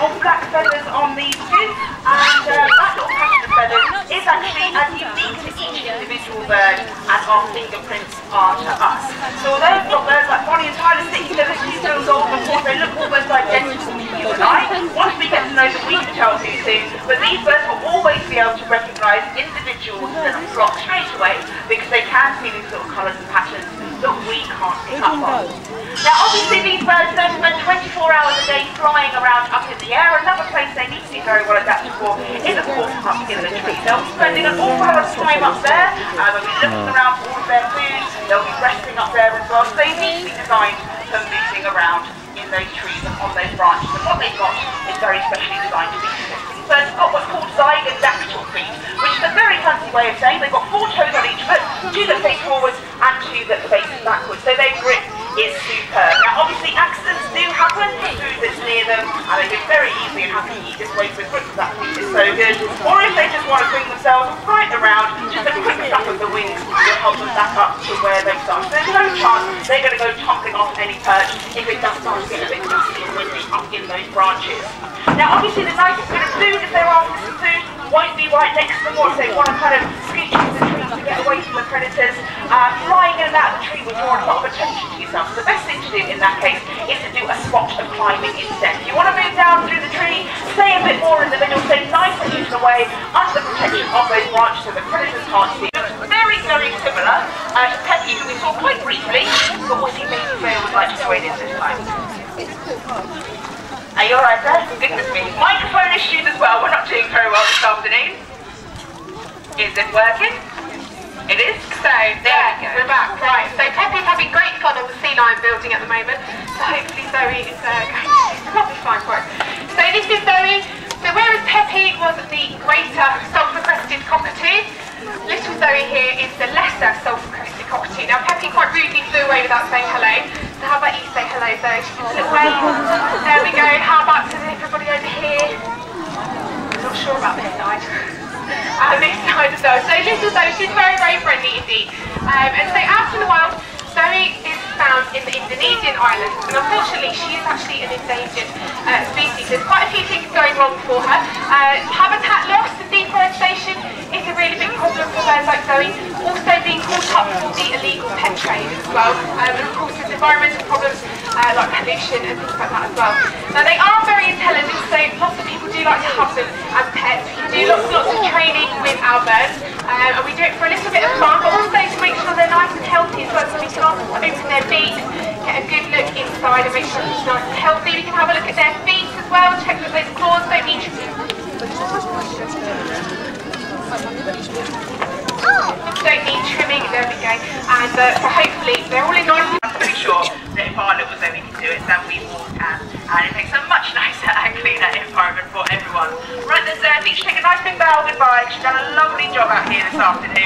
of black feathers on these two, and that little pattern of feathers is actually as unique to each individual bird as our fingerprints are to us. So although we've got birds like Bonnie and Tyler sitting together 2 years old before, they look almost identical to you and I. Once we get to know them, we can tell too soon, but these birds will always be able to recognise individuals in a flock straight away because they can see these little colours and patterns that we can't pick up on. Now obviously these birds don't spend 24 hours a day flying around up in the air. Another place they need to be very well adapted for is of course up in the trees. They'll be spending an awful lot of time up there, they'll be looking around for all of their food, they'll be resting up there as well, so they need to be designed for moving around in those trees and on those branches, and what they've got is very specially designed to be consistent. So it's got what's called zygodactyl feet, which is a very fancy way of saying they've got 4 toes on each foot, 2 that face forwards and 2 that face backwards, so their grip is superb. Now obviously accidents do happen to food that's near them, and they can very easily and happily eat this way with grip because that feed is so good, or if they just want to bring themselves right around, just a quick snap of the wings will help them back up to where they start. So there's no chance they're going to go tumbling off any perch if it does start to get a bit dusty and windy up in those branches. Now obviously the nicest bit of food, if they're after some food, won't be right next to them, or if they want to kind of scooch into the trees to get away from the predators. Flying in and out of the tree will draw a lot of attention to yourself, so the best thing to do in that case is to do a spot of climbing instead. If you want to move down through the tree, stay a bit more in the middle, stay nice and hidden away under the protection of those branches so the predators can't see. Very, very similar to Peppy, who we saw quite briefly, but we'll see maybe Freya would like to join in this time. Are you alright there? Goodness me. Microphone issues as well. We're not doing very well this afternoon. Is it working? It is? So, there we go. We're back. Right, so Peppy's having great fun on the sea lion building at the moment. So hopefully Zoe is going to probably fine for it. So this is Zoe. So whereas Peppy was the greater sulphur-crested cockatoo, little Zoe here is the lesser sulphur-crested cockatoo. Now Peppy quite rudely flew away without saying hello. So how about you say hello, Zoe? Just a little wave. There we go. How about to everybody over here? I'm not sure about this side. And this side as well. So little Zoe, she's very, very friendly indeed. And so out in the wild, Zoe is found in the Indonesian islands, and unfortunately she is actually an endangered species. There's quite a few things going wrong for her. Habitat loss and deforestation is a really big problem for birds like Zoe. Also being caught up with the illegal pet trade as well. And of course there's environmental problems like pollution and things like that as well. Now they are very intelligent, so lots of people do like to have them as pets. We do lots of training with our birds, and we do it for a little bit of fun, but also to make sure they're nice and healthy as well, so we can ask them to open their beaks, get a good look inside and make sure it's nice and healthy. We can have a look at their feet as well, check that those claws don't need trimming, there we go, and so hopefully they're all in nice. I'm pretty sure that if our little Zoe can do it, then we all can, and it makes a much nicer and cleaner environment for everyone. Right then Zoe, I think you should take a nice big bow goodbye. She's done a lovely job out here this afternoon.